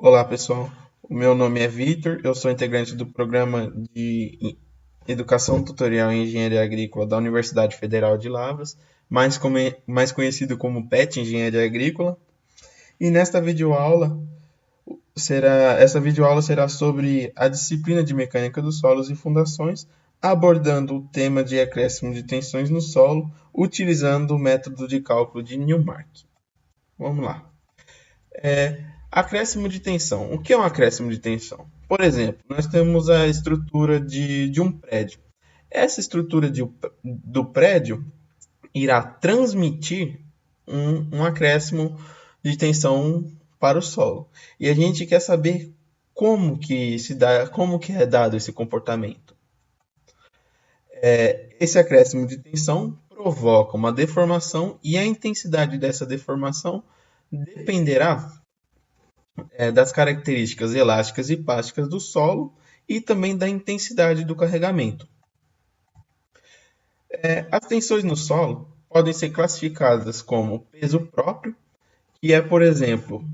Olá, pessoal. O meu nome é Vitor, eu sou integrante do programa de Educação Tutorial em Engenharia Agrícola da Universidade Federal de Lavras, mais conhecido como PET Engenharia Agrícola. E essa videoaula será sobre a disciplina de Mecânica dos Solos e Fundações, abordando o tema de acréscimo de tensões no solo, utilizando o método de cálculo de Newmark. Vamos lá. Acréscimo de tensão. O que é um acréscimo de tensão? Por exemplo, nós temos a estrutura de um prédio. Essa estrutura do prédio irá transmitir um acréscimo de tensão para o solo. E a gente quer saber como que é dado esse comportamento. Esse acréscimo de tensão provoca uma deformação e a intensidade dessa deformação dependerá das características elásticas e plásticas do solo e também da intensidade do carregamento. As tensões no solo podem ser classificadas como peso próprio, que é, por exemplo,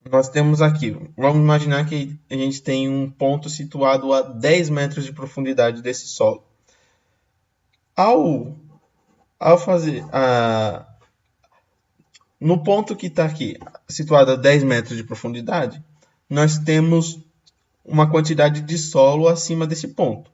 nós temos aqui, vamos imaginar que a gente tem um ponto situado a 10 metros de profundidade desse solo. Ao fazer no ponto que está aqui, situado a 10 metros de profundidade, nós temos uma quantidade de solo acima desse ponto.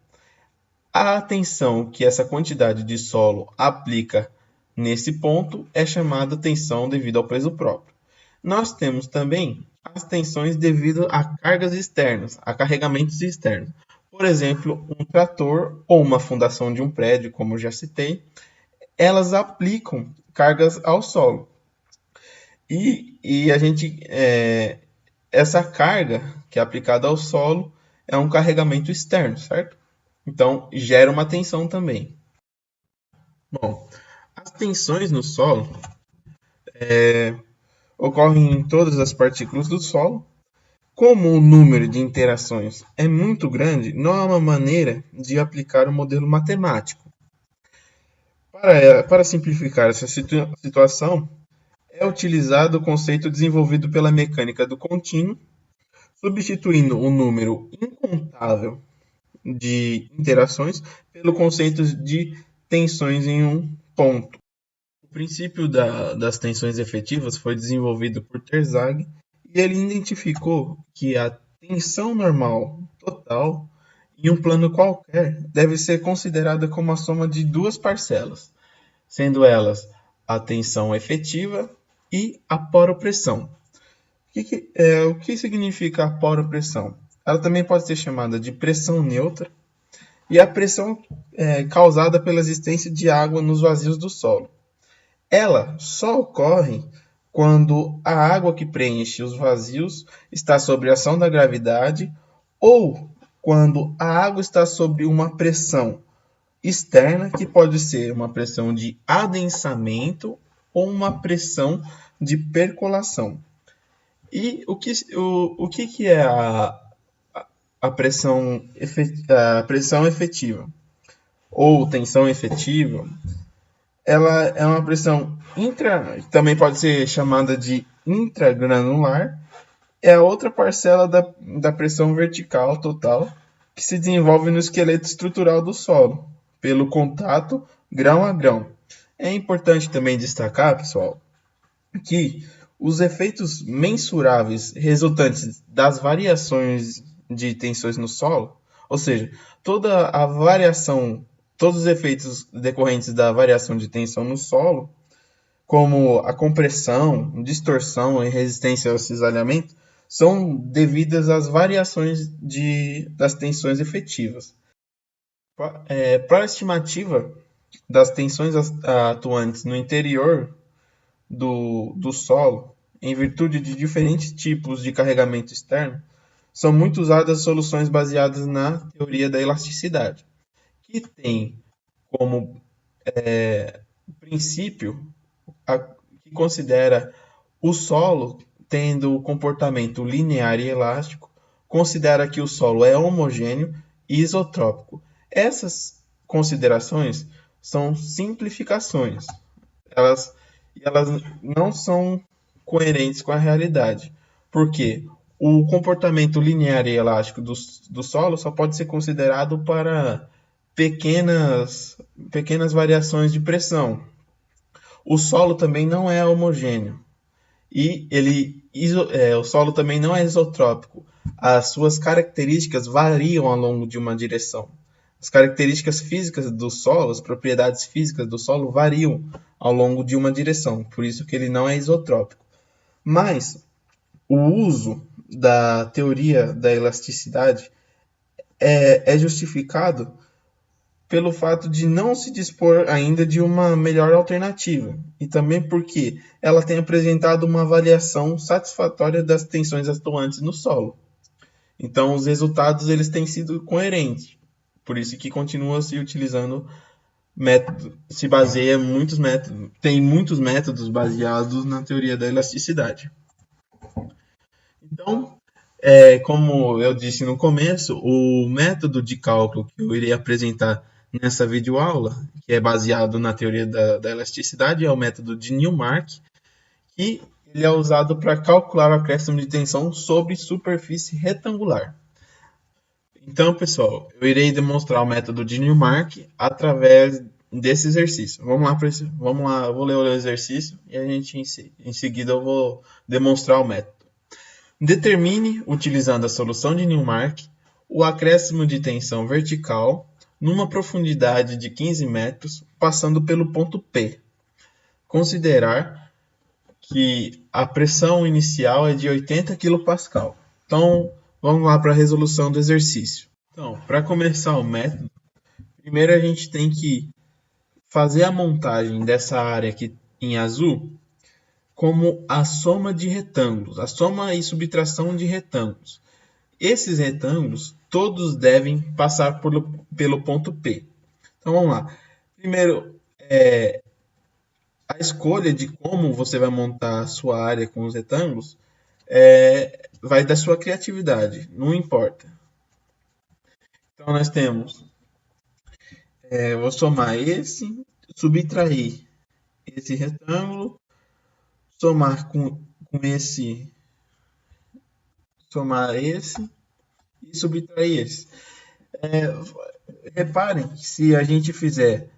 A tensão que essa quantidade de solo aplica nesse ponto é chamada tensão devido ao peso próprio. Nós temos também as tensões devido a cargas externas, a carregamentos externos. Por exemplo, um trator ou uma fundação de um prédio, como eu já citei, elas aplicam cargas ao solo. Essa carga que é aplicada ao solo é um carregamento externo, certo? Então, gera uma tensão também. Bom, as tensões no solo ocorrem em todas as partículas do solo. Como o número de interações é muito grande, não há uma maneira de aplicar o modelo matemático. Para simplificar essa situação, é utilizado o conceito desenvolvido pela mecânica do contínuo, substituindo o número incontável de interações pelo conceito de tensões em um ponto. O princípio das tensões efetivas foi desenvolvido por Terzaghi e ele identificou que a tensão normal total em um plano qualquer deve ser considerada como a soma de duas parcelas, sendo elas a tensão efetiva e a poropressão. O que significa a poropressão? Ela também pode ser chamada de pressão neutra e a pressão causada pela existência de água nos vazios do solo. Ela só ocorre quando a água que preenche os vazios está sob a ação da gravidade ou quando a água está sob uma pressão externa, que pode ser uma pressão de adensamento ou uma pressão de percolação. E o que é a pressão efetiva ou tensão efetiva? Ela é uma pressão também pode ser chamada de intragranular, é a outra parcela da pressão vertical total que se desenvolve no esqueleto estrutural do solo, pelo contato grão a grão. É importante também destacar, pessoal, que os efeitos mensuráveis resultantes das variações de tensões no solo, ou seja, todos os efeitos decorrentes da variação de tensão no solo, como a compressão, distorção e resistência ao cisalhamento, são devidas às variações das tensões efetivas. Para a estimativa das tensões atuantes no interior do solo, em virtude de diferentes tipos de carregamento externo, são muito usadas soluções baseadas na teoria da elasticidade, que tem como princípio que considera o solo tendo comportamento linear e elástico, considera que o solo é homogêneo e isotrópico. Essas considerações são simplificações. Elas não são coerentes com a realidade, porque O comportamento linear e elástico do solo só pode ser considerado para pequenas variações de pressão. O solo também não é homogêneo e o solo também não é isotrópico. As suas características variam ao longo de uma direção. As características físicas do solo, as propriedades físicas do solo variam ao longo de uma direção, por isso que ele não é isotrópico. Mas o uso da teoria da elasticidade é justificado pelo fato de não se dispor ainda de uma melhor alternativa, e também porque ela tem apresentado uma avaliação satisfatória das tensões atuantes no solo. Então, os resultados eles têm sido coerentes, por isso que continua se utilizando método, se baseia muitos métodos, tem muitos métodos baseados na teoria da elasticidade. Então, como eu disse no começo, o método de cálculo que eu irei apresentar nessa videoaula, que é baseado na teoria da elasticidade, é o método de Newmark, que ele é usado para calcular o acréscimo de tensão sobre superfície retangular. Então, pessoal, eu irei demonstrar o método de Newmark através desse exercício. Vamos lá, eu vou ler o exercício e em seguida eu vou demonstrar o método. Determine, utilizando a solução de Newmark, o acréscimo de tensão vertical numa profundidade de 15 metros, passando pelo ponto P. Considerar que a pressão inicial é de 80 kPa. Então, vamos lá para a resolução do exercício. Então, para começar o método, primeiro a gente tem que fazer a montagem dessa área aqui em azul como a soma de retângulos, a soma e subtração de retângulos. Esses retângulos todos devem passar pelo ponto P. Então vamos lá. Primeiro, a escolha de como você vai montar a sua área com os retângulos vai da sua criatividade, não importa. Então nós temos, vou somar esse, subtrair esse retângulo, somar com esse, somar esse e subtrair esse. Reparem que se a gente fizer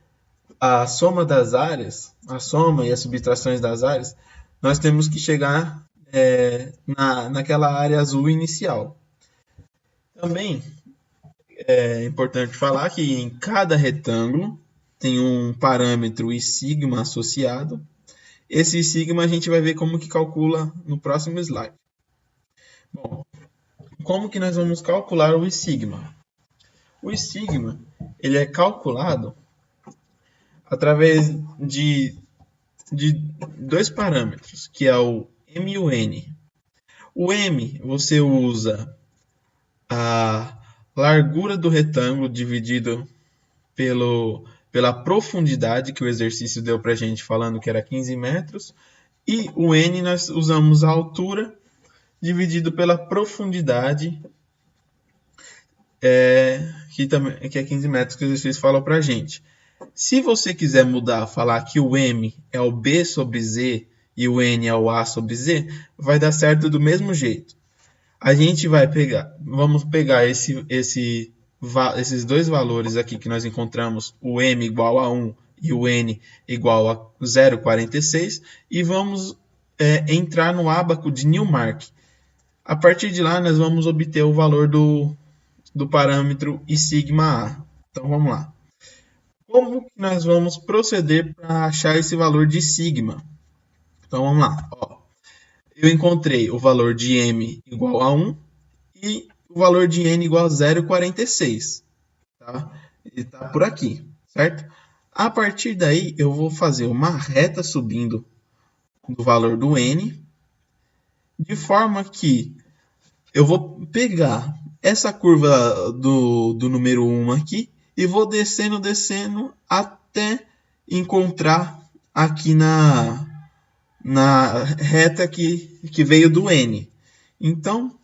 a soma das áreas, a soma e as subtrações das áreas, nós temos que chegar naquela área azul inicial. Também é importante falar que em cada retângulo tem um parâmetro I sigma associado. Esse sigma a gente vai ver como que calcula no próximo slide. Bom, como que nós vamos calcular o I sigma? O I sigma ele é calculado através de dois parâmetros, que é o M e o N. O M você usa a largura do retângulo dividido pela profundidade que o exercício deu para a gente falando que era 15 metros. E o N nós usamos a altura dividido pela profundidade, que é 15 metros que o exercício falou para a gente. Se você quiser mudar, falar que o M é o B sobre Z e o N é o A sobre Z, vai dar certo do mesmo jeito. A gente vamos pegar esses dois valores aqui que nós encontramos, o M igual a 1 e o N igual a 0,46, e vamos entrar no ábaco de Newmark. A partir de lá, nós vamos obter o valor do parâmetro I sigma A. Então, vamos lá. Como que nós vamos proceder para achar esse valor de sigma? Então, vamos lá. Eu encontrei o valor de M igual a 1 e o valor de N igual a 0,46. Tá? Ele está por aqui, certo? A partir daí, eu vou fazer uma reta subindo do valor do N, de forma que eu vou pegar essa curva do número 1 aqui e vou descendo até encontrar aqui na reta que veio do N. Então,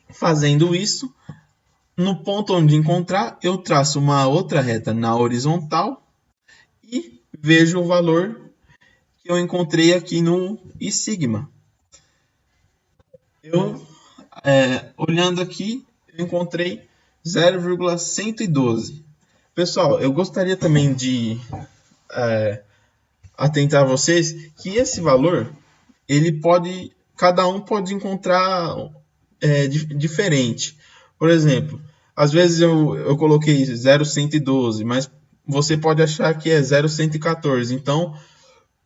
fazendo isso, no ponto onde encontrar, eu traço uma outra reta na horizontal e vejo o valor que eu encontrei aqui no I sigma. Olhando aqui, eu encontrei 0,112. Pessoal, eu gostaria também de atentar a vocês que esse valor, cada um pode encontrar diferente. Por exemplo, às vezes eu coloquei 0,112, mas você pode achar que é 0,114. Então,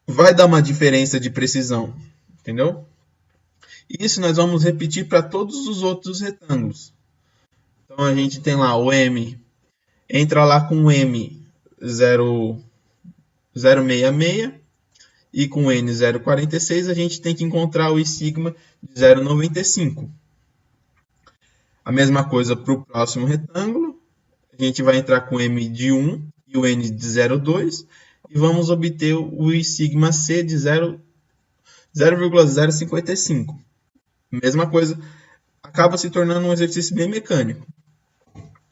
vai dar uma diferença de precisão, entendeu? Isso nós vamos repetir para todos os outros retângulos. Então, a gente tem lá o M, entra lá com o M 0,66 e com o N 0,46 a gente tem que encontrar o I sigma de 0,95. A mesma coisa para o próximo retângulo, a gente vai entrar com o M de 1 e o N de 0,2 e vamos obter o I sigma C de 0,055. Mesma coisa, acaba se tornando um exercício bem mecânico.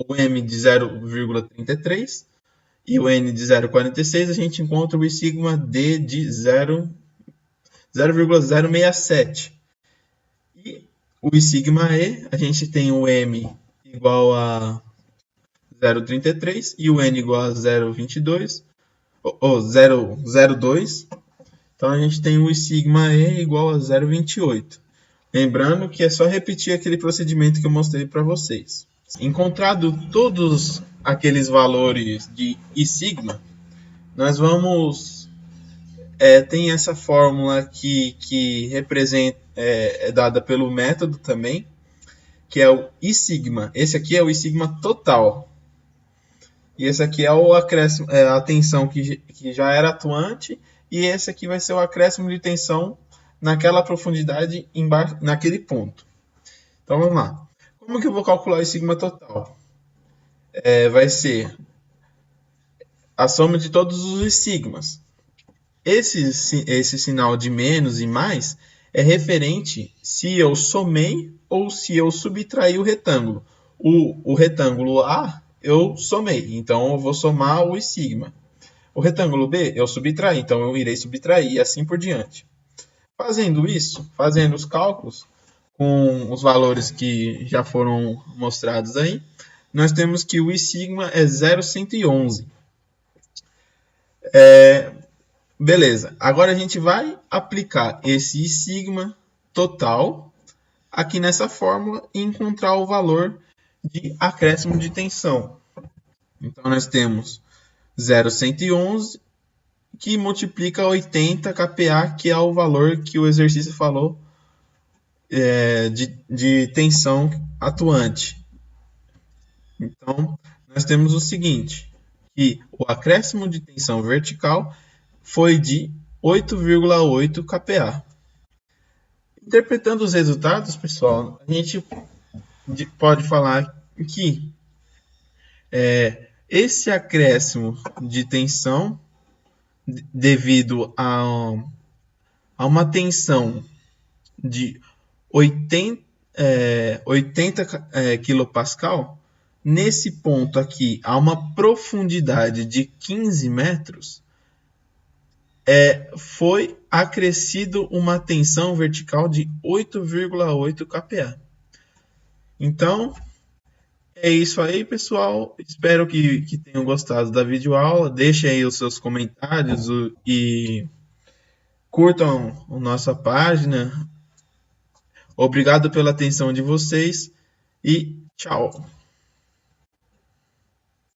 O M de 0,33 e o N de 0,46, a gente encontra o I sigma D de 0,067. E o I sigma E, a gente tem o M igual a 0,33 e o N igual a 0,22, ou 0,02. Então, a gente tem o I sigma E igual a 0,28. Lembrando que é só repetir aquele procedimento que eu mostrei para vocês. Encontrado todos aqueles valores de I sigma, nós vamos... tem essa fórmula que representa, é dada pelo método também, que é o I sigma. Esse aqui é o I sigma total. E esse aqui é o acréscimo, a tensão que já era atuante, e esse aqui vai ser o acréscimo de tensão naquela profundidade embaixo, naquele ponto. Então vamos lá. Como que eu vou calcular o I sigma total? Vai ser a soma de todos os I sigmas. Esse sinal de menos e mais é referente se eu somei ou se eu subtraí o retângulo. O retângulo A eu somei, então eu vou somar o I sigma. O retângulo B eu subtraí, então eu irei subtrair e assim por diante. Fazendo isso, fazendo os cálculos com os valores que já foram mostrados aí, nós temos que o I sigma é 0,111. Beleza, agora a gente vai aplicar esse I sigma total aqui nessa fórmula e encontrar o valor de acréscimo de tensão. Então, nós temos 0,111 que multiplica 80 kPa, que é o valor que o exercício falou de tensão atuante. Então, nós temos o seguinte, que o acréscimo de tensão vertical foi de 8,8 kPa. Interpretando os resultados, pessoal, a gente pode falar que esse acréscimo de tensão devido a uma tensão de 80 kPa, nesse ponto aqui, a uma profundidade de 15 metros, foi acrescido uma tensão vertical de 8,8 kPa. Então, é isso aí, pessoal. Espero que tenham gostado da videoaula. Deixem aí os seus comentários e curtam a nossa página. Obrigado pela atenção de vocês e tchau!